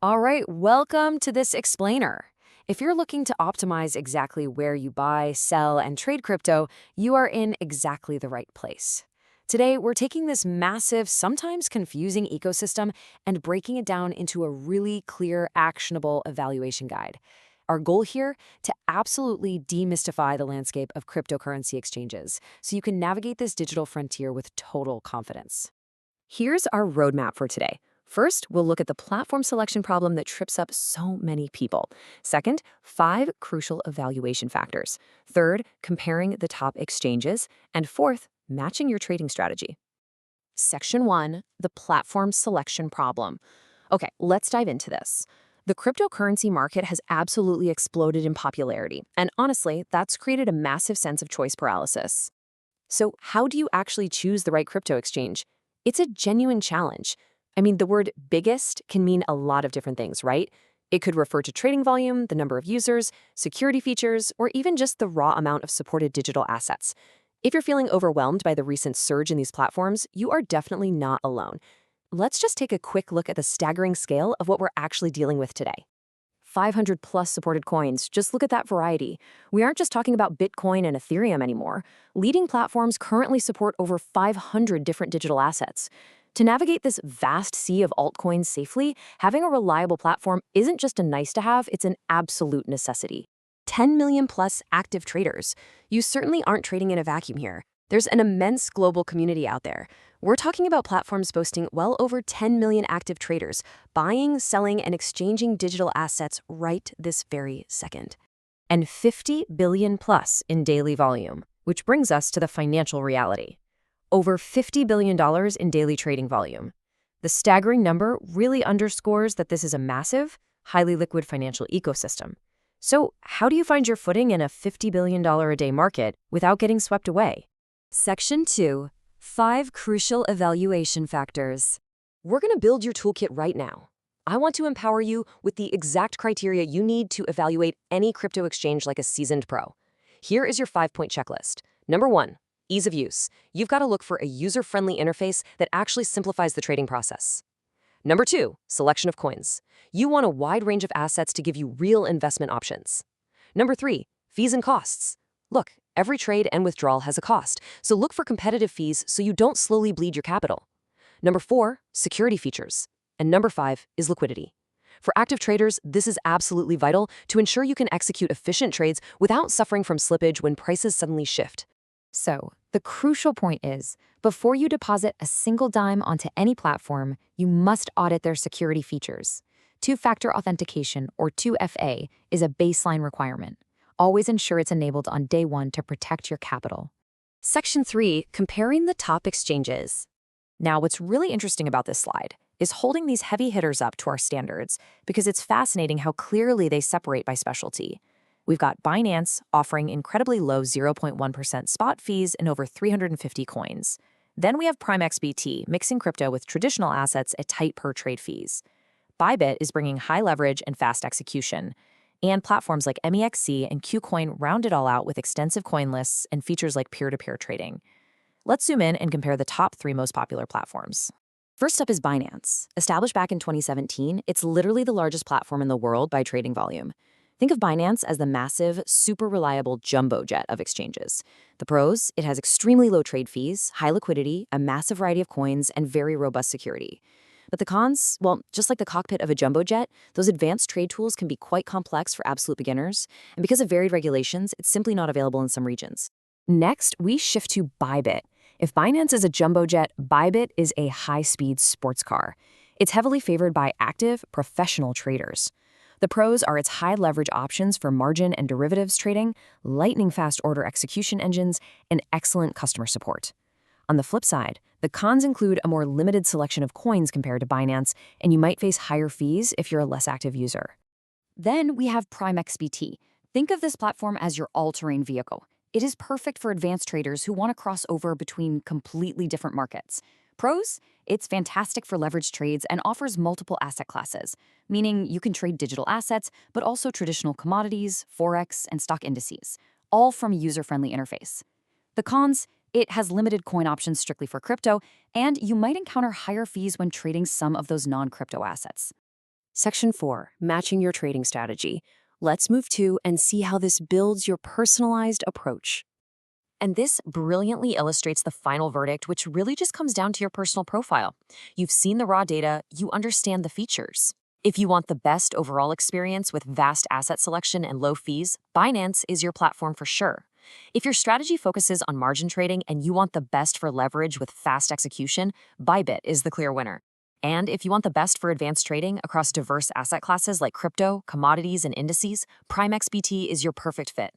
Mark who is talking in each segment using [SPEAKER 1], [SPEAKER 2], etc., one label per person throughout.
[SPEAKER 1] All right, welcome to this explainer. If you're looking to optimize exactly where you buy, sell, and trade crypto, you are in exactly the right place. Today, we're taking this massive, sometimes confusing ecosystem and breaking it down into a really clear, actionable evaluation guide. Our goal here to absolutely demystify the landscape of cryptocurrency exchanges so you can navigate this digital frontier with total confidence. Here's our roadmap for today. First, we'll look at the platform selection problem that trips up so many people. Second, 5 crucial evaluation factors. Third, comparing the top exchanges. And fourth, matching your trading strategy. Section 1, the platform selection problem. Okay, let's dive into this. The cryptocurrency market has absolutely exploded in popularity, and honestly, that's created a massive sense of choice paralysis. So, how do you actually choose the right crypto exchange? It's a genuine challenge. I mean, the word biggest can mean a lot of different things, right? It could refer to trading volume, the number of users, security features, or even just the raw amount of supported digital assets. If you're feeling overwhelmed by the recent surge in these platforms, you are definitely not alone. Let's just take a quick look at the staggering scale of what we're actually dealing with today. 500 plus supported coins. Just look at that variety. We aren't just talking about Bitcoin and Ethereum anymore. Leading platforms currently support over 500 different digital assets. To navigate this vast sea of altcoins safely, having a reliable platform isn't just a nice to have, it's an absolute necessity. 10 million plus active traders. You certainly aren't trading in a vacuum here. There's an immense global community out there. We're talking about platforms boasting well over 10 million active traders, buying, selling, and exchanging digital assets right this very second. And 50 billion plus in daily volume, which brings us to the financial reality. Over $50 billion in daily trading volume. The staggering number really underscores that this is a massive, highly liquid financial ecosystem. So, how do you find your footing in a $50 billion a day market without getting swept away? Section 2, 5 crucial evaluation factors. We're going to build your toolkit right now. I want to empower you with the exact criteria you need to evaluate any crypto exchange like a seasoned pro. Here is your 5-point checklist. Number 1, ease of use. You've got to look for a user-friendly interface that actually simplifies the trading process. Number 2, selection of coins. You want a wide range of assets to give you real investment options. Number 3, fees and costs. Look, every trade and withdrawal has a cost, so look for competitive fees so you don't slowly bleed your capital. Number 4, security features. And number 5 is liquidity. For active traders, this is absolutely vital to ensure you can execute efficient trades without suffering from slippage when prices suddenly shift. So, the crucial point is, before you deposit a single dime onto any platform, you must audit their security features. Two-factor authentication, or 2FA, is a baseline requirement. Always ensure it's enabled on day 1 to protect your capital. Section 3, comparing the top exchanges. Now, what's really interesting about this slide is holding these heavy hitters up to our standards because it's fascinating how clearly they separate by specialty. We've got Binance offering incredibly low 0.1% spot fees and over 350 coins. Then we have Prime XBT mixing crypto with traditional assets at tight per-trade fees. Bybit is bringing high leverage and fast execution. And platforms like MEXC and KuCoin round it all out with extensive coin lists and features like peer-to-peer trading. Let's zoom in and compare the top 3 most popular platforms. First up is Binance. Established back in 2017, it's literally the largest platform in the world by trading volume. Think of Binance as the massive, super reliable jumbo jet of exchanges. The pros, it has extremely low trade fees, high liquidity, a massive variety of coins, and very robust security. But the cons, well, just like the cockpit of a jumbo jet, those advanced trade tools can be quite complex for absolute beginners, and because of varied regulations, it's simply not available in some regions. Next, we shift to Bybit. If Binance is a jumbo jet, Bybit is a high-speed sports car. It's heavily favored by active, professional traders. The pros are its high leverage options for margin and derivatives trading, lightning-fast order execution engines, and excellent customer support. On the flip side, the cons include a more limited selection of coins compared to Binance, and you might face higher fees if you're a less active user. Then we have Prime XBT. Think of this platform as your all-terrain vehicle. It is perfect for advanced traders who want to cross over between completely different markets. Pros? It's fantastic for leveraged trades and offers multiple asset classes, meaning you can trade digital assets, but also traditional commodities, forex, and stock indices, all from a user-friendly interface. The cons? It has limited coin options strictly for crypto, and you might encounter higher fees when trading some of those non-crypto assets. Section 4, matching your trading strategy. Let's move to and see how this builds your personalized approach. And this brilliantly illustrates the final verdict, which really just comes down to your personal profile. You've seen the raw data, you understand the features. If you want the best overall experience with vast asset selection and low fees, Binance is your platform for sure. If your strategy focuses on margin trading and you want the best for leverage with fast execution, Bybit is the clear winner. And if you want the best for advanced trading across diverse asset classes like crypto, commodities, and indices, PrimeXBT is your perfect fit.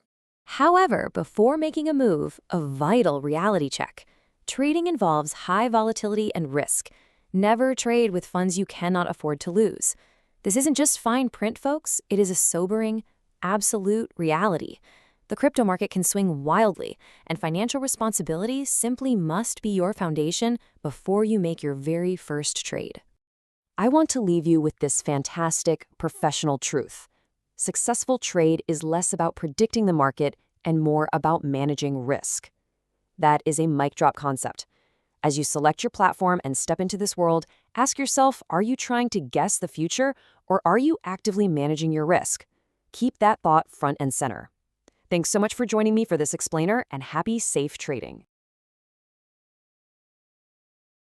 [SPEAKER 1] However, before making a move, a vital reality check. Trading involves high volatility and risk. Never trade with funds you cannot afford to lose. This isn't just fine print, folks. It is a sobering, absolute reality. The crypto market can swing wildly, and financial responsibility simply must be your foundation before you make your very first trade. I want to leave you with this fantastic, professional truth. Successful trade is less about predicting the market and more about managing risk. That is a mic drop concept. As you select your platform and step into this world, ask yourself, are you trying to guess the future or are you actively managing your risk? Keep that thought front and center. Thanks so much for joining me for this explainer and happy, safe trading.